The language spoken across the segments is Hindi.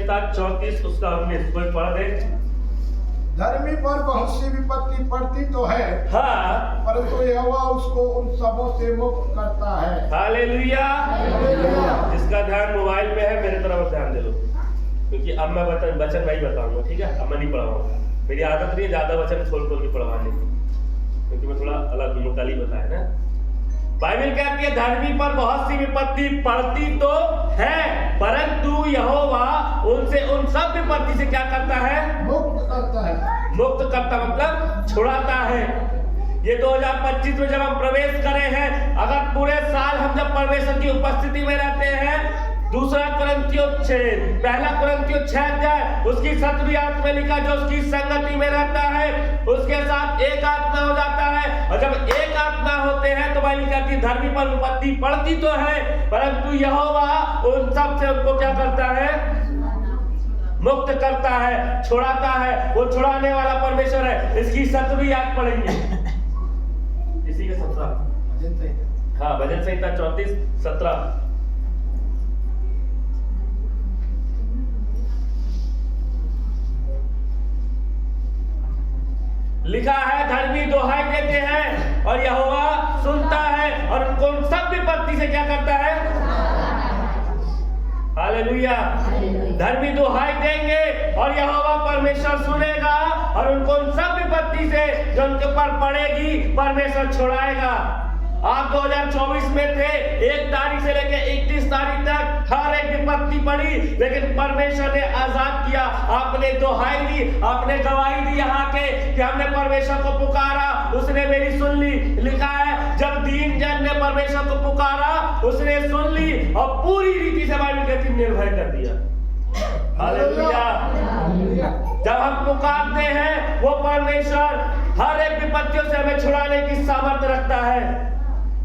संहिता 34 उसका 19 कोई पढ़ दे। धर्मी पर बहुत सी विपत्ति पड़ती तो है, हाँ, परंतु यहोवा उसको उन सबों से मुक्त करता है। हालेलुया। हालेलुया। जिसका ध्यान मोबाइल में है मेरे तरफ ध्यान दे लो, क्योंकि अब मैं वचन नहीं बताऊंगा, ठीक है? अब मैं नहीं पढ़ाऊंगा, मेरी आदत नहीं है ज्यादा वचन खोल के पढ़वाने की, क्योंकि मैं थोड़ा अलग मुकाली बताया ना। बाइबल कहती है धर्मी पर बहुत सी विपत्ति पड़ती तो है, परंतु यहोवा उनसे उन सब विपत्ति से क्या करता है? मुक्त करता है। मुक्त करता मतलब छुड़ाता है। ये 2025 में जब हम प्रवेश करे हैं, अगर पूरे साल हम जब परमेश्वर की उपस्थिति में रहते हैं, दूसरा कुरिन्थियों 6 पहला कुरिन्थियों 6 अध्याय उसकी 7वीं आयत में लिखा, जो उसकी संगति में रहता है उसके साथ एक आत्मा हो जाता है। और जब एक आत्मा होते हैं तो बाइबल कहती है धर्मी पर विपत्ति पड़ती तो है, परंतु यहोवा उन सब से उनको क्या करता है? मुक्त करता है, छुड़ाता है। वो छुड़ाने वाला परमेश्वर है। इसकी 7वीं आयत पढ़ेंगे, इसी के 17। हाँ, भजन संहिता 34:17 लिखा है, धर्मी दुहाई देते हैं और यहोवा सुनता है और उनको सब विपत्ति से क्या करता है? हालेलुया। धर्मी दुहाई देंगे और यहोवा परमेश्वर सुनेगा और उनको उन सब विपत्ति से जो उनके ऊपर पड़ेगी परमेश्वर छुड़ाएगा। आप 2024 में थे, 1 तारीख से लेकर 31 तारीख तक हर एक विपत्ति पड़ी, लेकिन परमेश्वर ने आजाद किया। आपने दुहाई दी, आपने गवाही दी यहाँ के कि हमने परमेश्वर को पुकारा, उसने मेरी सुन ली। लिखा है जब दीन जन ने परमेश्वर को पुकारा उसने सुन ली और पूरी रीति से बाइबल कहती निर्भय कर दिया। हालेलुया। जब हम पुकारते हैं वो परमेश्वर हर एक विपत्तियों से हमें छुड़ाने की सामर्थ्य रखता है।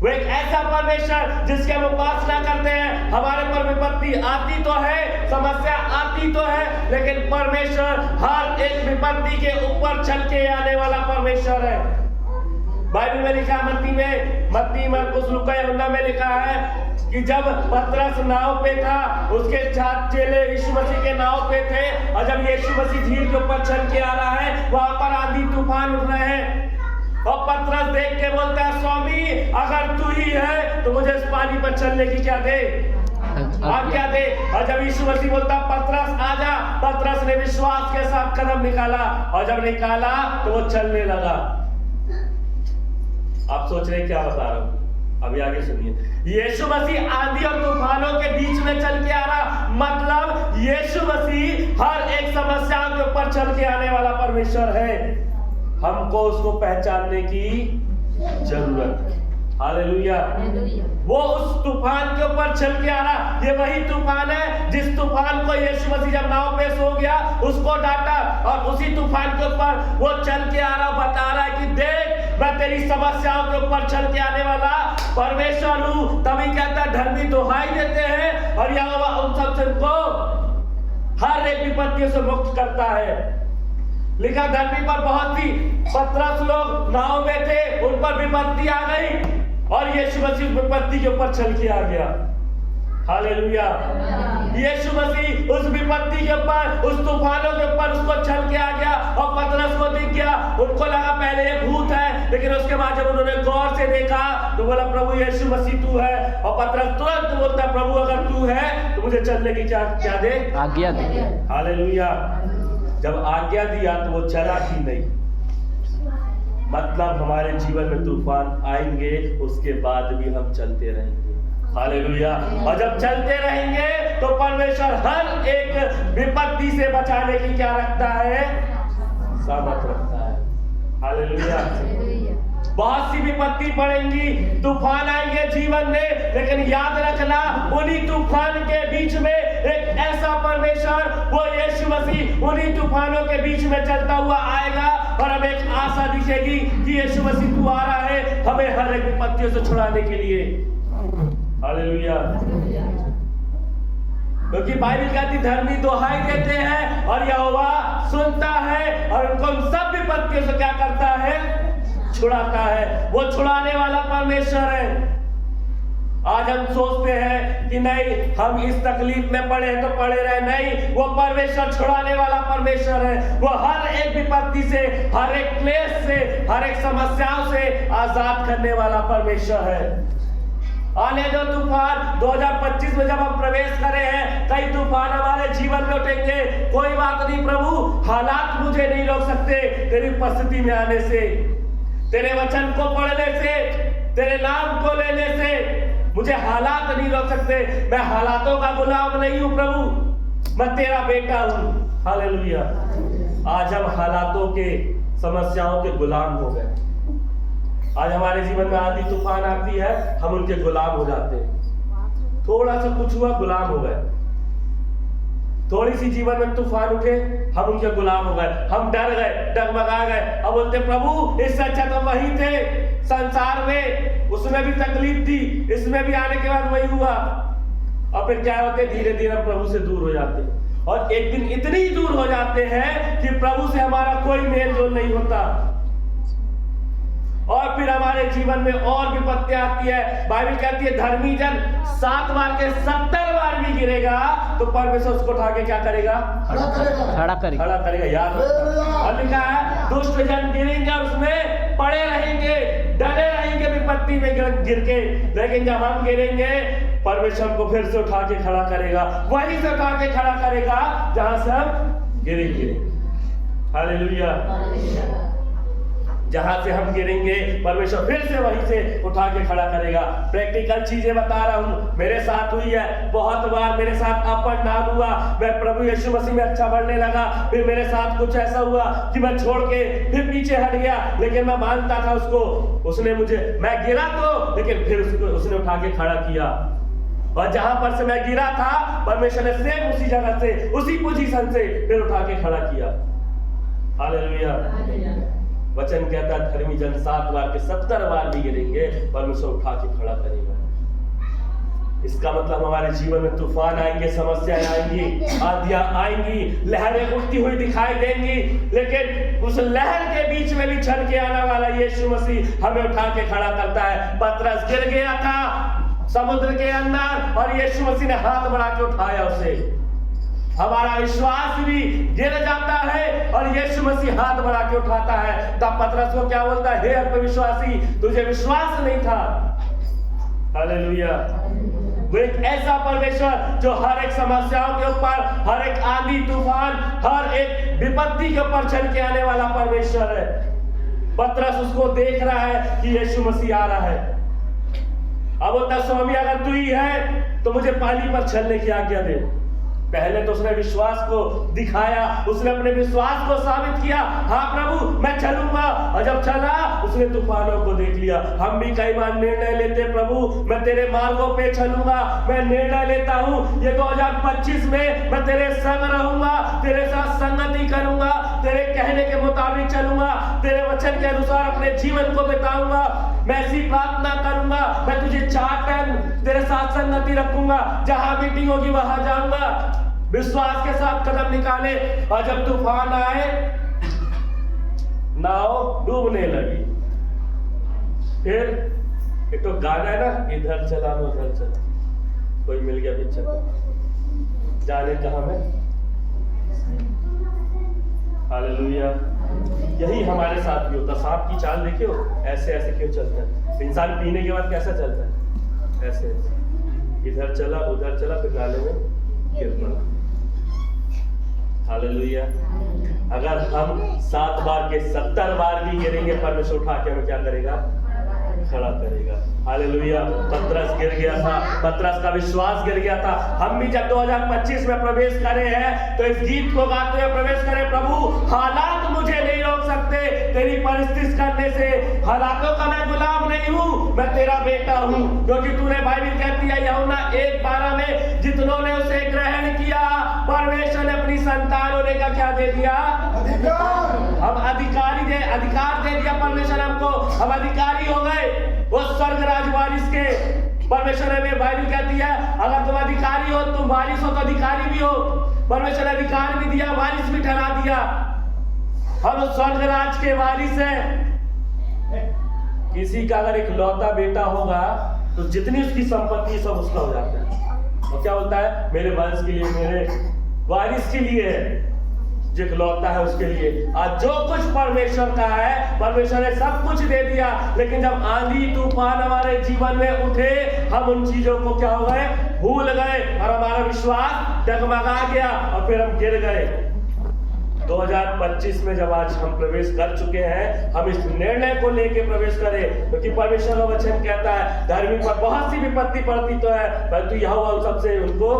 वो एक ऐसा परमेश्वर जिसकी हम उपासना करते हैं। हमारे पर विपत्ति आती तो है, समस्या आती तो है, लेकिन परमेश्वर हर एक विपत्ति के ऊपर चल के आने वाला परमेश्वर है। बाइबल में लिखा है, मत्ती मरकुस लूका यूहन्ना में लिखा है कि जब पतरस नाव पे था, उसके 4 चेले यीशु मसीह के नाव पे थे, और जब यीशु मसीह झील के ऊपर चल के आ रहा है, वहां पर आंधी तूफान उठ रहे हैं और पतरस देख के बोलता है, स्वामी अगर तू ही है तो मुझे इस पानी पर चलने की क्या दे, आज्ञा दे। और जब यीशु मसीह बोलता पतरस आजा, पतरस ने विश्वास के साथ कदम निकाला और जब निकाला तो वो चलने लगा। आप सोच रहे क्या बता रहा हूं, अभी आगे सुनिए। यीशु मसीह आंधी और तूफानों के बीच में चल के आ रहा, मतलब यीशु मसीह हर एक समस्या के ऊपर चल के आने वाला परमेश्वर है। हमको उसको पहचानने की जरूरत है। हालेलुया। वो उस तूफान के ऊपर चल के आ रहा, ये वही तूफान है जिस तूफान को यीशु मसीह जब नाव पे सो गया उसको डांटा, और उसी तूफान के ऊपर वो चल के आ रहा, बता रहा है कि देख मैं तेरी समस्याओं के ऊपर चल के आने वाला परमेश्वर हूं। तभी कहता धर्मी दुहाई देते हैं और यहोवा उन सबसे को हर एक विपत्तियों से मुक्त करता है। लिखा धरती पर बहुत सी पतरस लोग नाव में थे, उन पर विपत्ति आ गई और यीशु मसीह विपत्ति के ऊपर चल के आ गया। हालेलुया। यीशु मसीह उस विपत्ति के ऊपर, उस तूफानों के ऊपर उसको चल के आ गया और पतरस को दिख गया। उनको लगा पहले ये भूत है, लेकिन उसके बाद जब उन्होंने गौर से देखा तो बोला प्रभु यीशु मसीह तू है। और पतरस तुरंत बोलता प्रभु अगर तू है तो मुझे चलने की क्या दे, आज्ञा दे। हालेलुया। जब आज्ञा दिया तो वो चला ही नहीं। मतलब हमारे जीवन में तूफान आएंगे, उसके बाद भी हम चलते रहेंगे। हालेलुया। और जब चलते रहेंगे तो परमेश्वर हर एक विपत्ति से बचाने की क्या रखता है, सामर्थ रखता है। हालेलुया। बहुत सी विपत्ति पड़ेंगी, तूफान आएंगे जीवन में, लेकिन याद रखना उन्हीं तूफान के बीच में एक ऐसा परमेश्वर, वो यीशु मसीह उन्हीं तूफानों के बीच में चलता हुआ आएगा और हमें एक आशा दिखेगी कि यीशु मसीह तू आ रहा है हमें हर एक विपत्तियों से छुड़ाने के लिए। हालेलुया। क्योंकि बाइबल कहती धर्मी दुहाई देते हैं और यहोवा सुनता है और उनको सब विपत्तियों से क्या करता है, छुड़ाता है। वो छुड़ाने वाला परमेश्वर है। आज हम सोचते हैं कि नहीं, हम इस तकलीफ में पड़े तो पड़े रहे, नहीं, वो परमेश्वर छुड़ाने वाला परमेश्वर है। वो हर एक विपत्ति से, हर एक क्लेश से, हर एक समस्याओं से आजाद करने वाला परमेश्वर है। आने दो तूफान। 2025 में जब हम प्रवेश करे हैं, कई तूफान हमारे जीवन में उठेंगे, कोई बात नहीं प्रभु, हालात मुझे नहीं रोक सकते तेरी उपस्थिति में आने से, तेरे वचन को पढ़ने से, तेरे नाम को लेने से मुझे हालात नहीं रोक सकते। मैं हालातों का गुलाम नहीं हूं प्रभु, मैं तेरा बेटा हूं। हालेलुया। आज हम हालातों के, समस्याओं के गुलाम हो गए। आज हमारे जीवन में आंधी तूफान आती है, हम उनके गुलाम हो जाते हैं। थोड़ा सा कुछ हुआ, गुलाम हो गए। थोड़ी सी जीवन में तूफान उठे, हम उनके गुलाम हो गए, हम डर गए, डगमगा गए। अब बोलते प्रभु इससे अच्छा तो वही थे संसार में, उसमें भी तकलीफ थी, इसमें भी आने के बाद वही हुआ। और फिर क्या होते, धीरे धीरे हम प्रभु से दूर हो जाते हैं, और एक दिन इतनी दूर हो जाते हैं कि प्रभु से हमारा कोई मेल जोल नहीं होता। और फिर हमारे जीवन में और विपत्तियां आती है। बाइबल कहती है धर्मी जन 7 बार के 70 बार भी गिरेगा तो परमेश्वर उसको उठा के क्या करेगा? खड़ा करेगा। याद और लिखा है दुष्ट जन गिरेंगे और उसमें पड़े रहेंगे, डरे रहेंगे विपत्ति में गिर के, लेकिन जब हम गिरेंगे परमेश्वर को फिर से उठा के खड़ा करेगा, वहीं से उठा के खड़ा करेगा जहां से हम गिरेंगे। हालेलुया। जहां से हम गिरेंगे परमेश्वर फिर से वहीं से उठा के खड़ा करेगा। प्रैक्टिकल चीजें बता रहा हूं, मेरे साथ हुई है बहुत बार, मेरे साथ अप एंड डाउन हुआ। मैं प्रभु यीशु मसीह में अच्छा बढ़ने लगा, फिर मेरे साथ कुछ ऐसा हुआ कि मैं छोड़ के फिर पीछे हट गया, लेकिन मैं मानता था उसको, उसने मुझे, मैं गिरा तो, लेकिन फिर उसने उठा के खड़ा किया। और जहां पर से मैं गिरा था परमेश्वर ने सेम उसी जगह से, उसी पोजीशन से फिर उठा के खड़ा किया। हालेलुया। वचन कहता है धर्मी जन 7 बार के 70 बार भी गिरेंगे, परमेश्वर उठा के खड़ा करेगा। इसका मतलब हमारे जीवन में तूफान आएंगे, समस्याएं आएंगी, आंधियां आएंगी, लहरें उठती हुई दिखाई देंगी, लेकिन उस लहर के बीच में भी छल के आने वाला यीशु मसीह हमें उठा के खड़ा करता है। पतरस गिर गया था समुद्र के अंदर और यीशु मसीह ने हाथ बढ़ा के उठाया उसे। हमारा विश्वास भी गिर जाता है और यीशु मसीह हाथ बढ़ा के उठाता है। तब पतरस को क्या बोलता है? हे अल्पविश्वासी, तुझे विश्वास नहीं था। हालेलुया। वो एक ऐसा परमेश्वर जो हर एक समस्याओं के ऊपर, हर एक आंधी तूफान, हर एक विपत्ति के ऊपर चल के आने वाला परमेश्वर है। पतरस उसको देख रहा है कि यीशु मसीह आ रहा है। अब बोलता स्वामी अगर तू ही है तो मुझे पानी पर चलने की आज्ञा दे। पहले तो उसने विश्वास को दिखाया, उसने अपने विश्वास को साबित किया, हाँ प्रभु मैं चलूंगा। और जब चला उसने तूफानों को देख लिया। हम भी कई बार निर्णय लेते, प्रभु मैं तेरे मार्गों पे चलूंगा, मैं निर्णय लेता हूँ ये 2025 में मैं तेरे संग रहूंगा, तेरे साथ संगति करूंगा, तेरे कहने के मुताबिक चलूंगा, तेरे वचन के अनुसार अपने जीवन को बिताऊंगा, मैं ऐसी प्रार्थना करूंगा, मैं तुझे 4 टाइम तेरे साथ संगति रखूंगा, जहां मीटिंग होगी वहां जाऊंगा। विश्वास के साथ कदम निकाले। और जब तूफान आए नाव डूबने लगी। फिर एक तो गाना है ना, इधर चला उधर चला, कोई मिल गया फिर चला, जाने कहां में। हालेलुया। यही हमारे साथ भी होता। सांप की चाल देखे हो, ऐसे ऐसे क्यों चलता है? इंसान पीने के बाद कैसा चलता है? ऐसे ऐसे, इधर चला उधर चला, फिर नाले में गिर पड़ा। हालेलुया। अगर हम 7 बार के 70 बार भी गिरेंगे, परमेश्वर उठा के हमें क्या करेगा? खड़ा करेगा। हालेलुया। पतरस गिर गया था, पतरस का विश्वास गिर गया था। हम भी जब 2025 में प्रवेश करे हैं तो इस गीत को गाते हुए प्रवेश करें, प्रभु हालात मुझे नहीं रोक सकते तेरी परिस्थिति करने से। हालातों का मैं गुलाम नहीं हूँ, मैं तेरा बेटा हूँ, क्योंकि तूने, बाइबल कहती है यूहन्ना 1:12 में, जितनों ने उसे ग्रहण किया परमेश्वर ने अपनी संतान होने का क्या दे दिया? हम अधिकार दे दिया परमेश्वर हमको, हम अधिकारी हो गए वो स्वर्ग राज वारिस के। परमेश्वर ने, बाइबल कहती है अगर तुम अधिकारी हो, तुम वारिस हो तो अधिकारी भी हो। परमेश्वर ने अधिकार भी दिया, वारिस भी ठहरा दिया। हम स्वर्ग राज के वारिस हैं। किसी का अगर एक लौता बेटा होगा तो जितनी उसकी संपत्ति सब उसका हो जाता है। और क्या बोलता है, मेरे वंश के लिए, मेरे वारिस के लिए है, जो इकलौता है उसके लिए। आज जो कुछ परमेश्वर का है, परमेश्वर ने सब कुछ दे दिया, लेकिन जब आंधी तूफान हमारे जीवन में उठे, हम उन चीजों को क्या हो गए, भूल गए, और हमारा विश्वास डगमगा गया और फिर हम गिर गए। 2025 में जब आज हम प्रवेश कर चुके हैं, हम इस निर्णय को लेके प्रवेश करें, क्योंकि परमेश्वर का वचन कहता है धर्मी पर बहुत सी विपत्ति पड़ती तो है, परंतु यहोवा उन सबसे उनको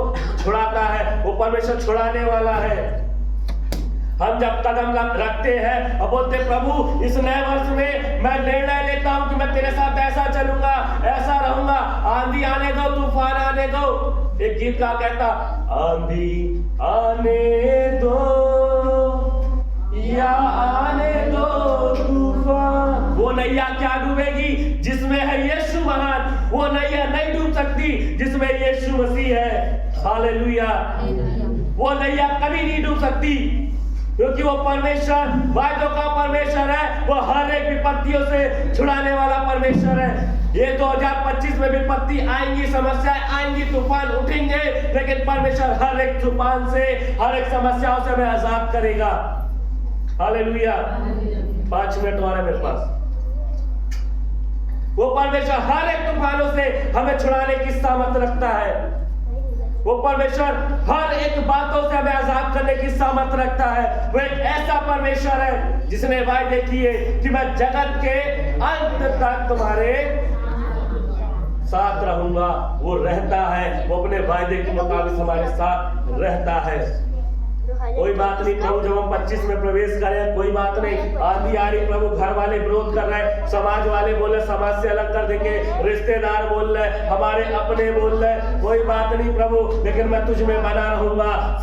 छुड़ाता है। वो परमेश्वर छुड़ाने वाला है। हम जब कदम रखते हैं और बोलते प्रभु इस नए वर्ष में मैं निर्णय लेता हूं कि मैं तेरे साथ ऐसा चलूंगा, ऐसा रहूंगा, आंधी आने दो, तूफान आने दो। एक गीत का कहता, आंधी आने दो या आने दो तूफान, वो नैया क्या डूबेगी जिसमें है यीशु महान। वो नैया नहीं डूब सकती जिसमें यीशु मसीह है। हालेलुया। वो नैया कभी नहीं डूब सकती, क्योंकि वो परमेश्वर वायदों का परमेश्वर है। वो हर एक विपत्तियों से छुड़ाने वाला परमेश्वर है। ये 2025 में विपत्ति आएंगी, समस्याएं आएंगी, तूफान उठेंगे, लेकिन परमेश्वर हर एक तूफान से, हर एक समस्याओं से हमें आजाद करेगा। हालेलुया। 5 मिनट और है मेरे पास। वो परमेश्वर हर एक तूफानों से हमें छुड़ाने की सामर्थ रखता है। वो परमेश्वर हर एक बातों से हमें आजाद करने की सामर्थ रखता है। वो एक ऐसा परमेश्वर है जिसने वायदे किए कि मैं जगत के अंत तक तुम्हारे साथ रहूंगा। वो रहता है, वो अपने वायदे के मुताबिक हमारे साथ रहता है। कोई बात नहीं प्रभु, जब हम 25 में प्रवेश करें, कोई बात नहीं, आंधी आ रही प्रभु, घर वाले विरोध कर रहे हैं, समाज वाले बोल रहे समाज से अलग कर देंगे, रिश्तेदार बोल रहे, हमारे अपने बोल रहे, कोई बात नहीं प्रभु, लेकिन मैं तुझ में बना रहूंगा।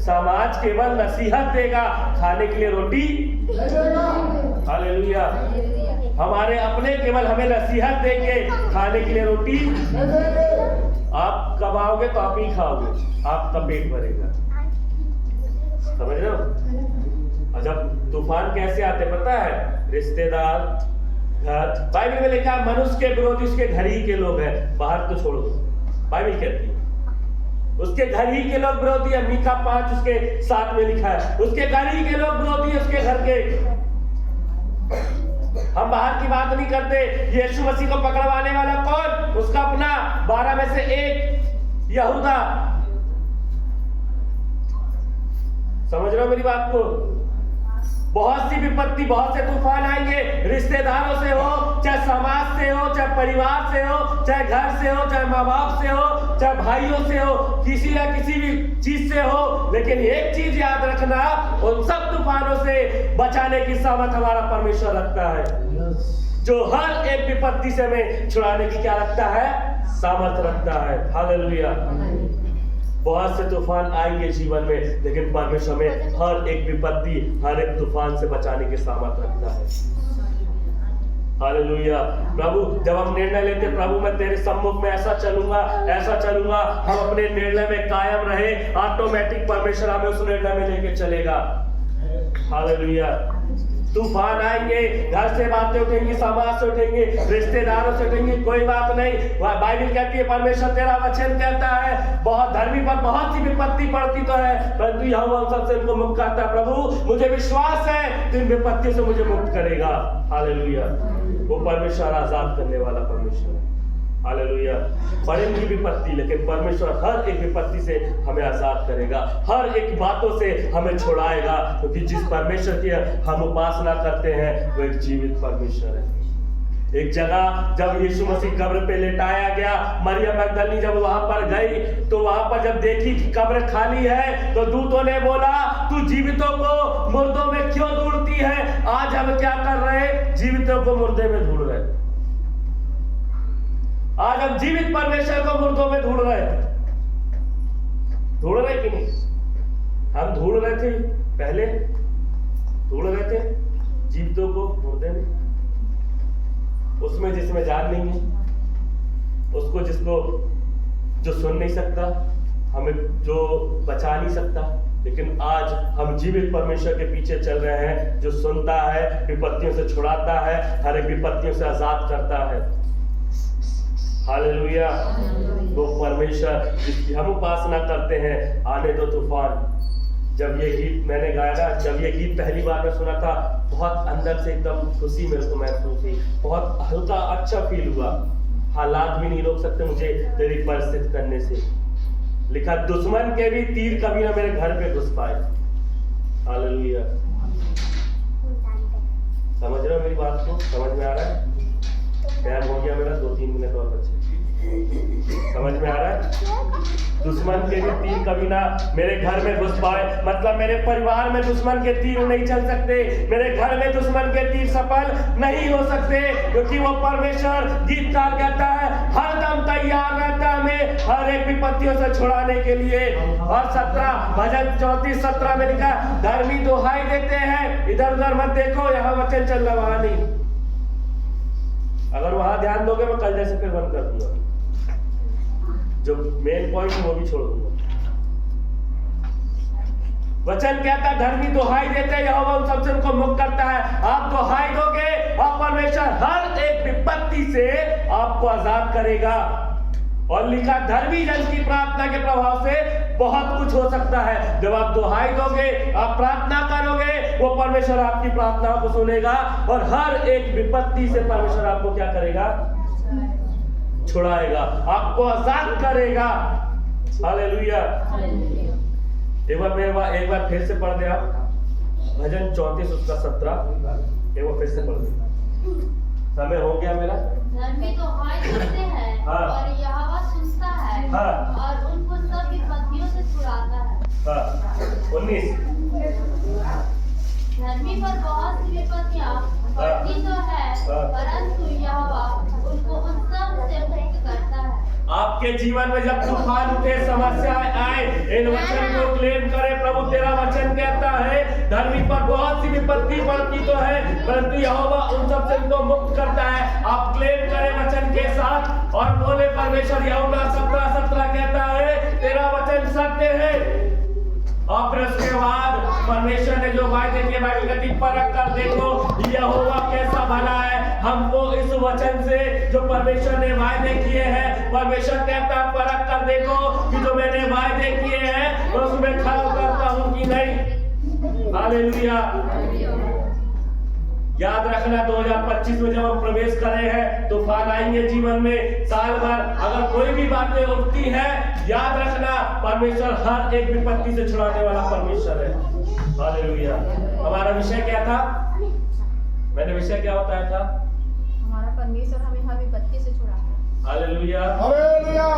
समाज केवल नसीहत देगा, खाने के लिए रोटी। हालेलुया। हमारे अपने केवल हमें नसीहत देंगे, खाने के लिए रोटी। आप कमाओगे तो आप ही खाओगे, आपका पेट भरेगा। समझ रहे हो? और जब तूफान कैसे आते पता है, रिश्तेदार, घर, बाइबल में लिखा है मनुष्य के विरोधी उसके घर ही के लोग हैं। बाहर तो छोड़ दो, बाइबल कहती है उसके घर ही के लोग विरोधी है। मीका 5 उसके 7 में लिखा है उसके घर ही के लोग विरोधी है, उसके घर के। हम बाहर की बात नहीं करते। यीशु मसीह को पकड़वाने वाला कौन? उसका अपना 12 में से एक यहूदा। समझ रहे हो मेरी बात को? बहुत सी विपत्ति, बहुत से तूफान आएंगे, रिश्तेदारों से हो, चाहे समाज से हो, चाहे परिवार से हो, चाहे घर से हो, चाहे माँ बाप से हो, चाहे भाइयों से हो, किसी या किसी भी चीज से हो। लेकिन एक चीज याद रखना, उन सब तूफानों से बचाने की सामर्थ हमारा परमेश्वर रखता है, जो हर एक विपत्ति से हमें छुड़ाने की क्या रखता है? सामर्थ रखता है। हालेलुया। बहुत से तूफान आएंगे जीवन में, लेकिन परमेश्वर में हर एक विपत्ति, हर एक तूफान से बचाने की सामर्थ रखता है। हालेलुया। प्रभु जब हम निर्णय लेते, प्रभु मैं तेरे सम्मुख में ऐसा चलूंगा, ऐसा चलूंगा, हम अपने निर्णय में कायम रहे, ऑटोमेटिक परमेश्वर हमें उस निर्णय में लेके चलेगा। हालेलुया। तूफान आएंगे, घर से बातें उठेंगी, समाज से उठेंगे, रिश्तेदारों से उठेंगी, कोई बात नहीं। बाइबल कहती है, परमेश्वर तेरा वचन कहता है बहुत धर्मी पर बहुत सी विपत्ति पड़ती तो है, परंतु यहोवा उन सबसे इनको मुक्त करता है। प्रभु मुझे विश्वास है तो इन विपत्तियों से मुझे मुक्त करेगा। हालेलुया। वो परमेश्वर आजाद करने वाला परमेश्वर है। हालेलुया। पड़ेगी विपत्ति, लेकिन परमेश्वर हर एक विपत्ति से हमें आजाद करेगा, हर एक बातों से हमें छुड़ाएगा, क्योंकि जिस परमेश्वर की हम उपासना करते हैं वो एक जीवित परमेश्वर है। एक जगह जब यीशु मसीह कब्र पे लेटाया गया, मरियम मगदलिनी जब वहां पर गई, तो वहां पर जब देखी कि कब्र खाली है, तो दूतों ने बोला तू जीवितों को मुर्दों में क्यों ढूंढती है? आज हम क्या कर रहे हैं? जीवितों को मुर्दे में ढूंढ रहे। आज हम जीवित परमेश्वर को मुर्दों में ढूंढ रहे हैं। ढूंढ रहे कि नहीं? हम ढूंढ रहे थे पहले, ढूंढ रहे थे जीवितों को मुर्दे में, उसमें जिसमें जान नहीं है, उसको जिसको जो सुन नहीं सकता, हमें जो बचा नहीं सकता। लेकिन आज हम जीवित परमेश्वर के पीछे चल रहे हैं, जो सुनता है, विपत्तियों से छुड़ाता है, हर एक विपत्तियों से आजाद करता है। हालेलुया। वो परमेश्वर जिसकी हम उपासना करते हैं। आने दो तूफान। जब ये गीत मैंने गाया ना, जब ये गीत पहली बार मैं सुना था, बहुत अंदर से एकदम खुशी मेरे को महसूस हुई, बहुत हल्का अच्छा फील हुआ। हालात भी नहीं रोक सकते मुझे तेरी परिस्थिति करने से। लिखा दुश्मन के भी तीर कभी ना मेरे घर पे घुस पाए। हालेलुया। समझ रहे हो मेरी बात को? समझ में आ रहा है? टाइम हो गया मेरा, 2-3 मिनट और बचे। समझ में आ रहा है? दुश्मन के भी तीर कभी ना मेरे घर में घुस पाए, मतलब मेरे परिवार में दुश्मन के तीर नहीं चल सकते, मेरे घर में दुश्मन के तीर सफल नहीं हो सकते, क्योंकि वो परमेश्वर गीतकार कहता है हर दम तैयार रहता है हमें हर एक विपत्तियों से छुड़ाने के लिए। और 17 भजन 34-17 में लिखा, धर्मी दुहाई देते हैं, इधर उधर मत देखो, यहाँ वचन चल रहा वहां नहीं। अगर वहां ध्यान दोगे मैं कल जैसे फिर बंद कर दूंगा, जो मेन पॉइंट है वो भी छोड़ दूंगा। वचन कहता है धर्मी दुहाई देते हैं, यहोवा उन सबसे उनको मुक्त करता है। आप दुहाई दोगे और परमेश्वर हर एक विपत्ति से आपको आजाद करेगा। और लिखा धर्मी जन की प्रार्थना के प्रभाव से बहुत कुछ हो सकता है। जब आप दुहाई दोगे, आप प्रार्थना करोगे, वो परमेश्वर आपकी प्रार्थना को सुनेगा और हर एक विपत्ति से परमेश्वर आपको क्या करेगा? छुड़ाएगा, आपको आजाद करेगा। हालेलुया। एक बार फिर से पढ़ दे आप भजन 34 उसका 17, एक बार फिर से पढ़ दे। समय हो गया मेरा। धर्मी दुहाई देते हैं हाँ। और यहोवा सुनता है हाँ। और उनको सब विपत्तियों से छुड़ाता है। 19 धर्मी पर बहुत सी विपत्तियां पड़ती तो है, परंतु यहोवा उनको उन सब से मुक्त करता है। आपके जीवन में जब तूफान उठे, समस्याएं आए, इन वचन को क्लेम करें। प्रभु तेरा वचन कहता है धर्मी पर बहुत सी विपत्ति पड़ती तो है, परंतु यहोवा उन सब से उनको मुक्त करता है। आप क्लेम करें वचन के साथ और बोले परमेश्वर, यहोवा 17:17 कहता है तेरा वचन सत्य है। और फिर उसके बाद परमेश्वर ने जो वायदे किए, बाइबल कहती परख कर देखो यहोवा कैसा भला है। हमको इस वचन से जो परमेश्वर ने वायदे किए हैं, परमेश्वर कहता है परख कर देखो कि जो मैंने वायदे किए हैं तो उसमें खरा उतरता हूं कि नहीं। हालेलुया। याद रखना 2025 में जब हम प्रवेश कर रहे हैं, तूफान आएंगे जीवन में साल भर। अगर कोई भी बातें उठती है, याद रखना परमेश्वर हर एक विपत्ति से छुड़ाने वाला परमेश्वर है। हालेलुया। हमारा विषय क्या था? मैंने विषय क्या बताया था? हमारा परमेश्वर हमें हर विपत्ति से छुड़ाता है। हालेलुया। हालेलुया।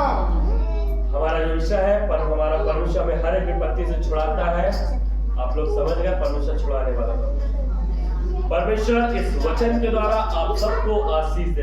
हमारा जो विषय है पर हमारा परमेश्वर हमें हर एक विपत्ति से छुड़ाता है। आप लोग समझ गए? परमेश्वर छुड़ाने वाला परमेश्वर इस वचन के द्वारा आप सबको आशीष दे।